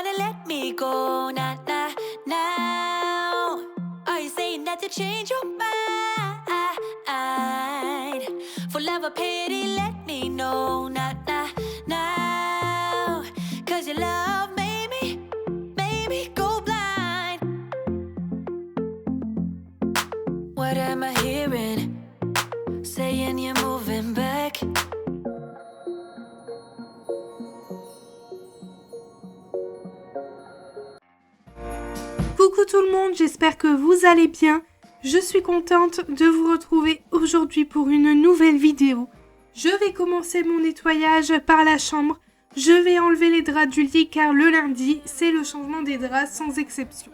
wanna let me go, nah, nah, now. Are you saying that to change your mind? For love or pity, let me know, nah, nah, now. 'Cause your love made me go blind. What am I hearing? Saying you're moving back. Coucou tout le monde, j'espère que vous allez bien. Je suis contente de vous retrouver aujourd'hui pour une nouvelle vidéo. Je vais commencer mon nettoyage par la chambre. Je vais enlever les draps du lit car le lundi, c'est le changement des draps sans exception.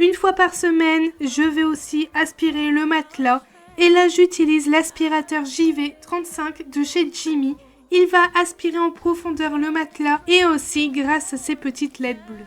Une fois par semaine, je vais aussi aspirer le matelas. Et là, j'utilise l'aspirateur JV35 de chez Jimmy. Il va aspirer en profondeur le matelas et aussi grâce à ses petites LED bleues.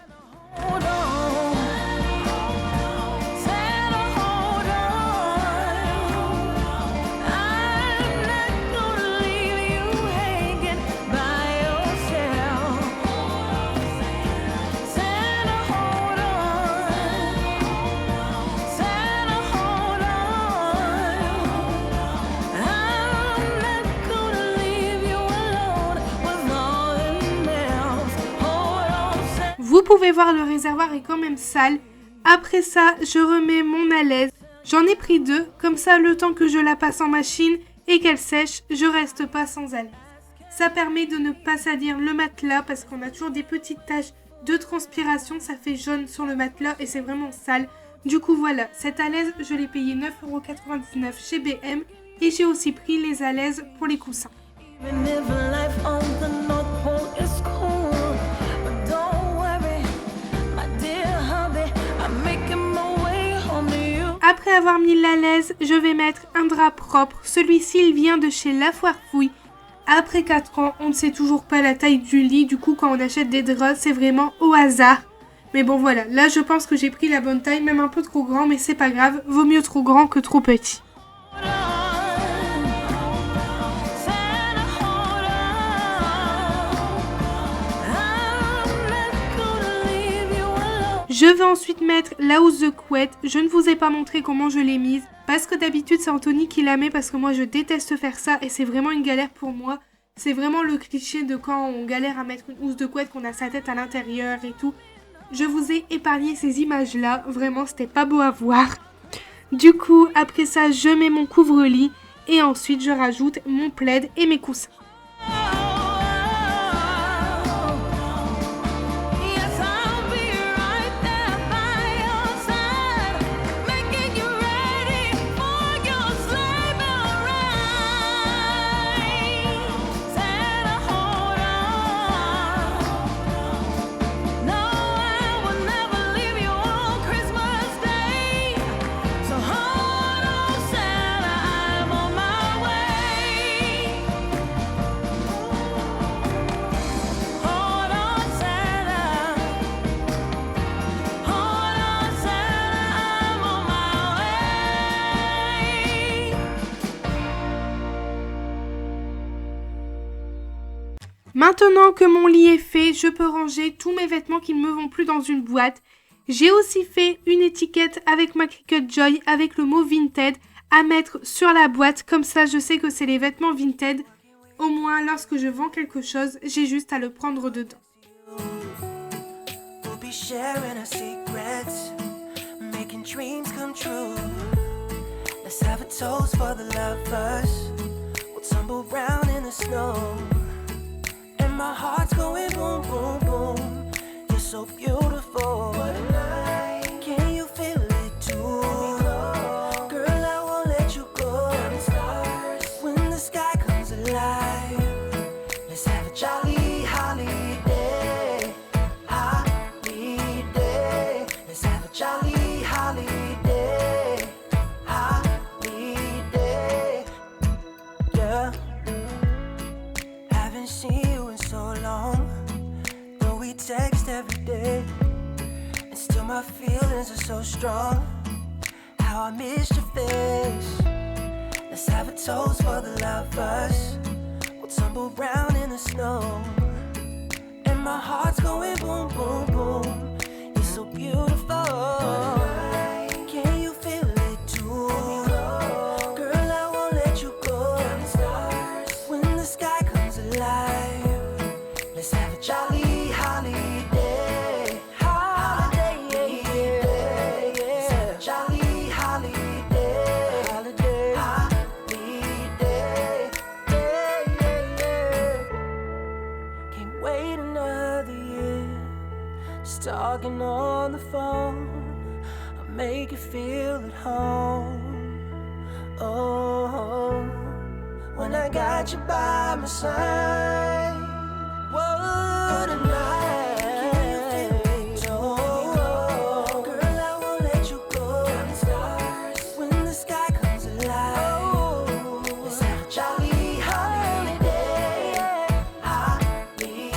Vous pouvez voir le réservoir est quand même sale. Après ça, je remets mon alaise. J'en ai pris 2, comme ça le temps que je la passe en machine et qu'elle sèche, je reste pas sans alaise. Ça permet de ne pas salir le matelas parce qu'on a toujours des petites taches de transpiration, ça fait jaune sur le matelas et c'est vraiment sale. Du coup voilà, cette alaise, je l'ai payée 9,99 € chez BM et j'ai aussi pris les alaises pour les coussins. Après avoir mis l'alaise, je vais mettre un drap propre. Celui-ci, il vient de chez La Foire Fouille. Après 4 ans, on ne sait toujours pas la taille du lit. Du coup, quand on achète des draps, c'est vraiment au hasard. Mais bon, voilà. Là, je pense que j'ai pris la bonne taille, même un peu trop grand, mais c'est pas grave. Vaut mieux trop grand que trop petit. Je vais ensuite mettre la housse de couette. Je ne vous ai pas montré comment je l'ai mise parce que d'habitude c'est Anthony qui la met parce que moi je déteste faire ça et c'est vraiment une galère pour moi. C'est vraiment le cliché de quand on galère à mettre une housse de couette, qu'on a sa tête à l'intérieur et tout. Je vous ai épargné ces images là, vraiment c'était pas beau à voir. Du coup après ça je mets mon couvre-lit et ensuite je rajoute mon plaid et mes coussins. Maintenant que mon lit est fait, je peux ranger tous mes vêtements qui ne me vont plus dans une boîte. J'ai aussi fait une étiquette avec ma Cricut Joy avec le mot Vinted à mettre sur la boîte. Comme ça, je sais que c'est les vêtements Vinted. Au moins, lorsque je vends quelque chose, j'ai juste à le prendre dedans. My heart's going boom, boom, boom. You're so beautiful. What a night. Can you feel it too? Girl, I won't let you go. When the sky comes alive, let's have a jolly holiday. Holiday. Let's have a jolly holiday. Holiday. Yeah. Haven't seen you in so long. text every day, and still my feelings are so strong. How I missed your face. Let's have a toast for the lovers. We'll tumble round in the snow, and my heart's going boom, boom, boom. You're so beautiful. Can you feel it too? Girl, I won't let you go. When the sky comes alive, let's have a jolly holiday. Holiday, yeah. Let's have a jolly holiday. Holiday, holiday, yeah. Can't wait another year. Just talking on the phone, I'll make you feel at home. Oh, when I got you by my side. What a night. Oh, girl, I won't let you go. When the sky comes alive, let's have a jolly holiday. Holiday.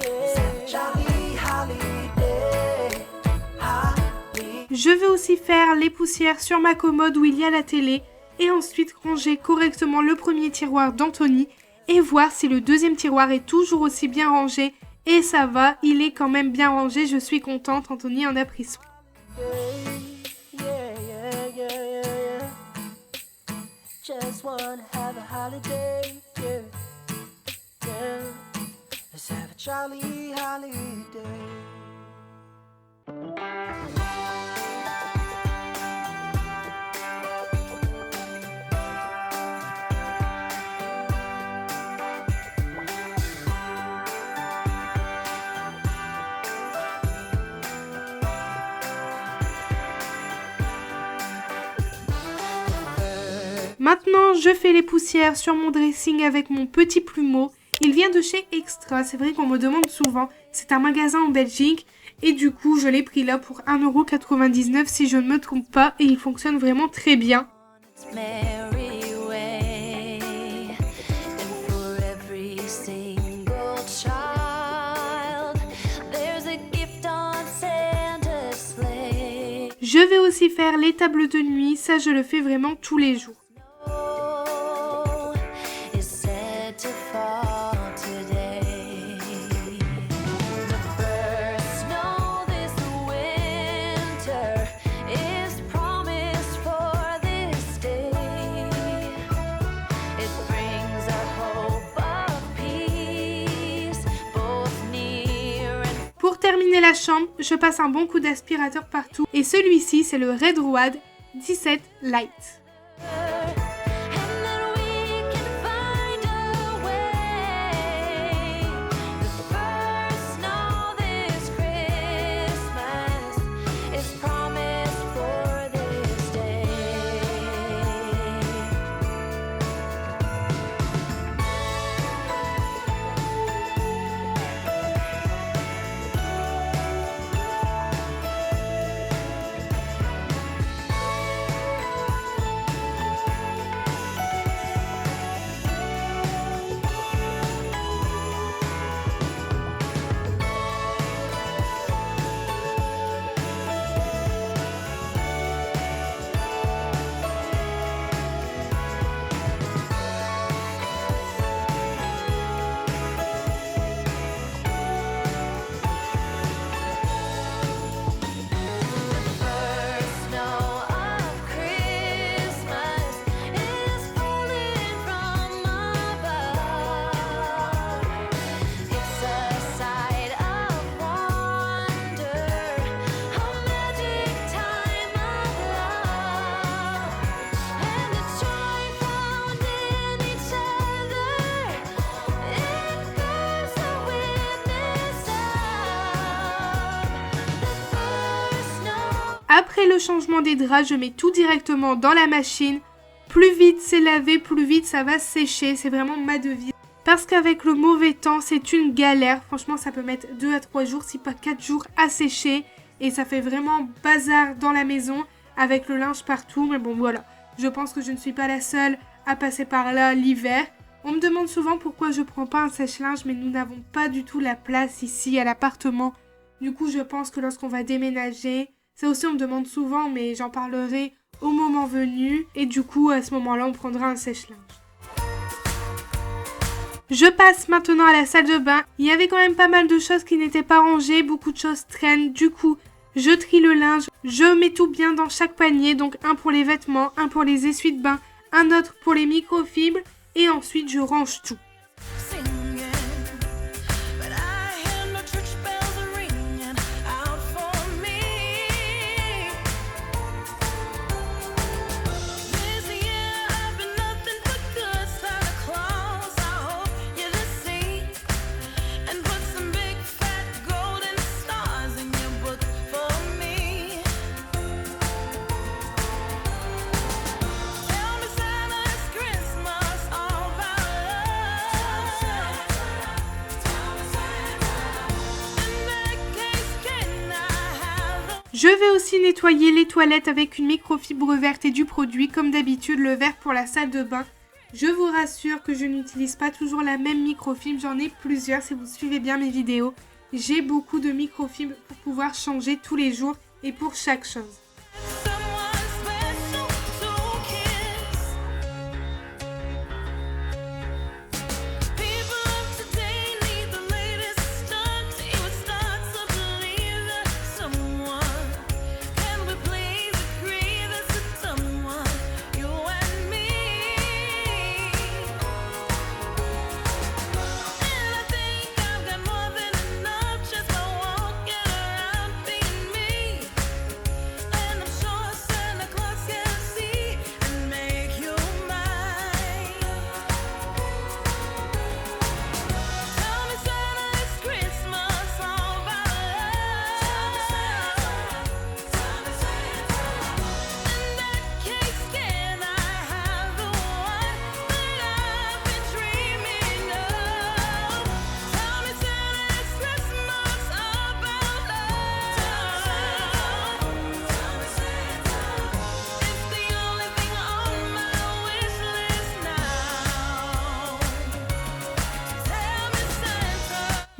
Let's have a jolly holiday. Holiday. Je vais aussi faire les poussières sur ma commode où il y a la télé et ensuite ranger correctement le premier tiroir d'Anthony et voir si le deuxième tiroir est toujours aussi bien rangé. Et ça va, il est quand même bien rangé, je suis contente, Anthony en a pris soin. Yeah. Just wanna have a holiday, yeah. Let's have a jolly holiday. Maintenant, je fais les poussières sur mon dressing avec mon petit plumeau. Il vient de chez Extra, c'est vrai qu'on me demande souvent. C'est un magasin en Belgique et du coup, je l'ai pris là pour 1,99€ si je ne me trompe pas et il fonctionne vraiment très bien. Merry way, and for every single child, there's a gift on Santa's sleigh. Je vais aussi faire les tables de nuit, ça je le fais vraiment tous les jours. Snow is said to fall today. The first snow this winter is promised for this day. It brings a hope of peace, both near and Pour terminer la chambre, je passe un bon coup d'aspirateur partout et celui-ci c'est le Red Road 17 Light. and then we can find a way. The first snow this Christmas is promised for this day. First snow of Christmas is falling from above. It's a sight of wonder, a magic time of love, and it's joy found in each other. It bears a witness of the first snow. Après le changement des draps, je mets tout directement dans la machine. Plus vite c'est lavé, plus vite ça va sécher. C'est vraiment ma devise. Parce qu'avec le mauvais temps, c'est une galère. Franchement, ça peut mettre 2 à 3 jours, si pas 4 jours à sécher. Et ça fait vraiment bazar dans la maison avec le linge partout. Mais bon, voilà. Je pense que je ne suis pas la seule à passer par là l'hiver. On me demande souvent pourquoi je prends pas un sèche-linge, mais nous n'avons pas du tout la place ici à l'appartement. Du coup, je pense que lorsqu'on va déménager, ça aussi on me demande souvent, mais j'en parlerai au moment venu. Et du coup, à ce moment-là, on prendra un sèche-linge. Je passe maintenant à la salle de bain. Il y avait quand même pas mal de choses qui n'étaient pas rangées, beaucoup de choses traînent. Du coup, je trie le linge, je mets tout bien dans chaque panier. Donc un pour les vêtements, un pour les essuie de bain, un autre pour les microfibres. Et ensuite, je range tout. Je vais aussi nettoyer les toilettes avec une microfibre verte et du produit, comme d'habitude le vert pour la salle de bain. Je vous rassure que je n'utilise pas toujours la même microfibre, j'en ai plusieurs si vous suivez bien mes vidéos. J'ai beaucoup de microfibres pour pouvoir changer tous les jours et pour chaque chose.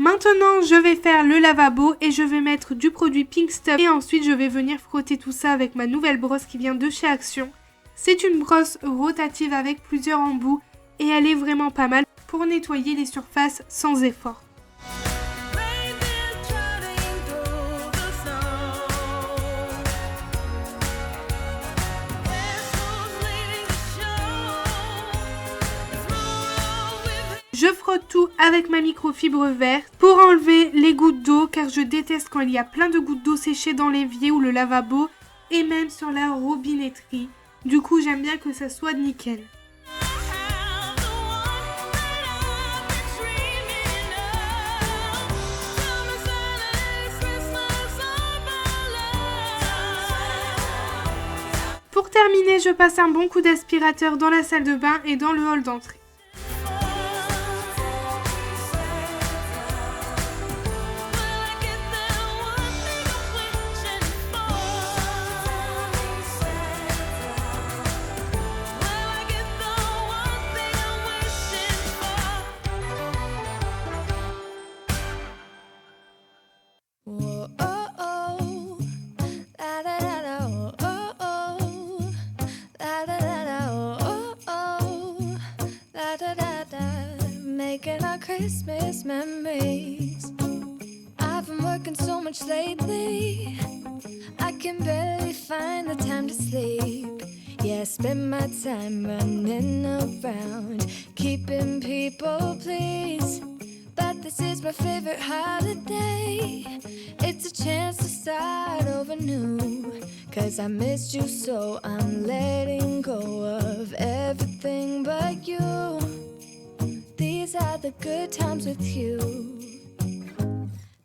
Maintenant, je vais faire le lavabo et je vais mettre du produit Pink Stuff et ensuite je vais venir frotter tout ça avec ma nouvelle brosse qui vient de chez Action. C'est une brosse rotative avec plusieurs embouts et elle est vraiment pas mal pour nettoyer les surfaces sans effort. Je frotte tout avec ma microfibre verte pour enlever les gouttes d'eau car je déteste quand il y a plein de gouttes d'eau séchées dans l'évier ou le lavabo et même sur la robinetterie. Du coup, j'aime bien que ça soit nickel. Pour terminer, je passe un bon coup d'aspirateur dans la salle de bain et dans le hall d'entrée. Making our Christmas memories. I've been working so much lately, I can barely find the time to sleep. Yeah, I spend my time running around, keeping people pleased. But this is my favorite holiday. It's a chance to start over new. Cause I missed you, so I'm letting go of everything but you. These are the good times with you.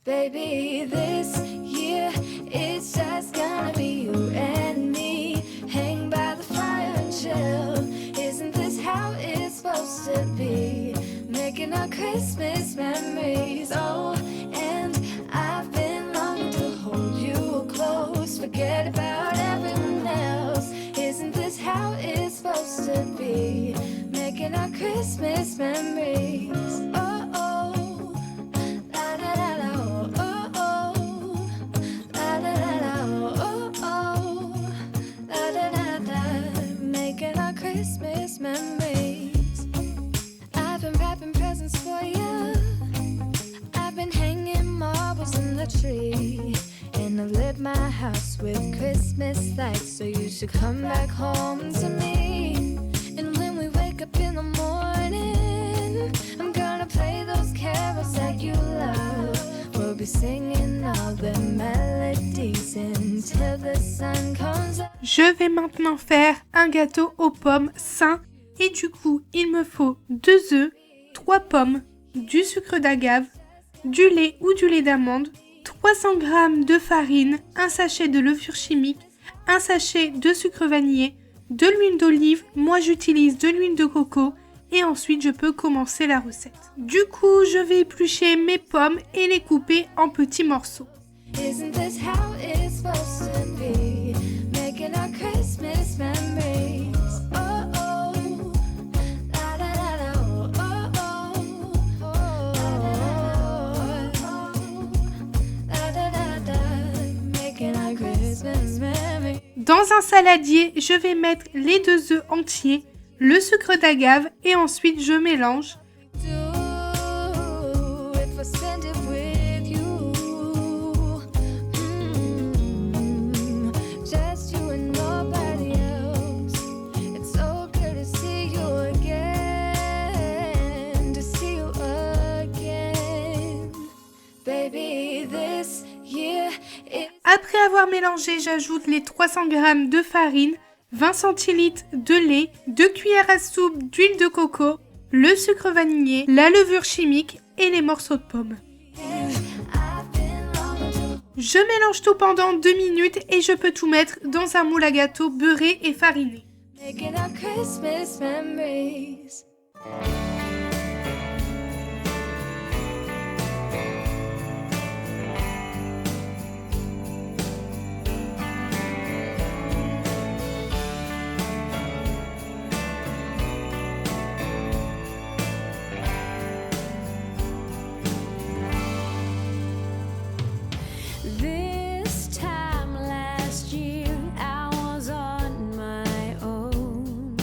Baby, this year it's just gonna be you and me. Hang by the fire and chill. Isn't this how it's supposed to be? Making our Christmas memories. Oh, and I've been longing to hold you close. Forget about everyone else. Isn't this how it's supposed to be? Making our Christmas Christmas memories. Oh, oh, la da da da, oh, oh, oh, la da da da, oh, oh, la da da da, making our Christmas memories. I've been wrapping presents for you. I've been hanging marbles in the tree. And I've lit my house with Christmas lights, so you should come back home to me. And when we wake up in the morning, I'm gonna play those carols that you love. We'll be singing all the melodies until the sun comes up. Je vais maintenant faire un gâteau aux pommes sain et du coup il me faut 2 œufs, 3 pommes, du sucre d'agave, du lait ou du lait d'amande, 300 g de farine, un sachet de levure chimique, un sachet de sucre vanillé, de l'huile d'olive, moi j'utilise de l'huile de coco et ensuite je peux commencer la recette. Du coup, je vais éplucher mes pommes et les couper en petits morceaux. Isn't this how it's supposed to be? Making our Christmas memories. Oh, oh, la da da da, oh, oh, oh, la da da da, making our Christmas memories. Dans un saladier, je vais mettre les 2 œufs entiers, le sucre d'agave et ensuite je mélange. Do if I spend it with you. Just you and nobody else. It's so good to see you again. To see you again. Baby, this year it. Après avoir mélangé, j'ajoute les 300 g de farine, 20 centilitres de lait, 2 cuillères à soupe d'huile de coco, le sucre vanillé, la levure chimique et les morceaux de pommes. Je mélange tout pendant 2 minutes et je peux tout mettre dans un moule à gâteau beurré et fariné. Making our Christmas memories. This time last year, I was on my own.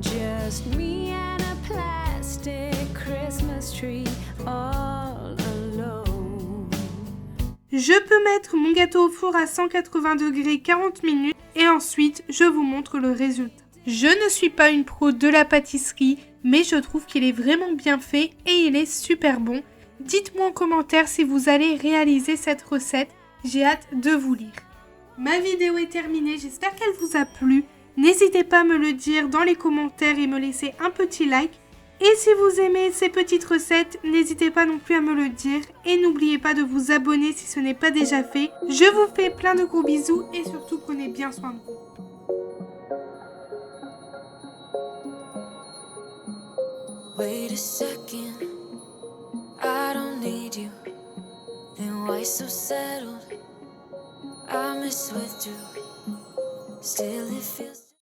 Just me and a plastic Christmas tree all alone. Je peux mettre mon gâteau au four à 180 degrés 40 minutes et ensuite je vous montre le résultat. Je ne suis pas une pro de la pâtisserie, mais je trouve qu'il est vraiment bien fait et il est super bon. Dites-moi en commentaire si vous allez réaliser cette recette, j'ai hâte de vous lire. Ma vidéo est terminée, j'espère qu'elle vous a plu. N'hésitez pas à me le dire dans les commentaires et me laisser un petit like. Et si vous aimez ces petites recettes, n'hésitez pas non plus à me le dire. Et n'oubliez pas de vous abonner si ce n'est pas déjà fait. Je vous fais plein de gros bisous et surtout prenez bien soin de vous. Wait a second, I don't need you. Then why so settled? I miss withdrew. Still it feels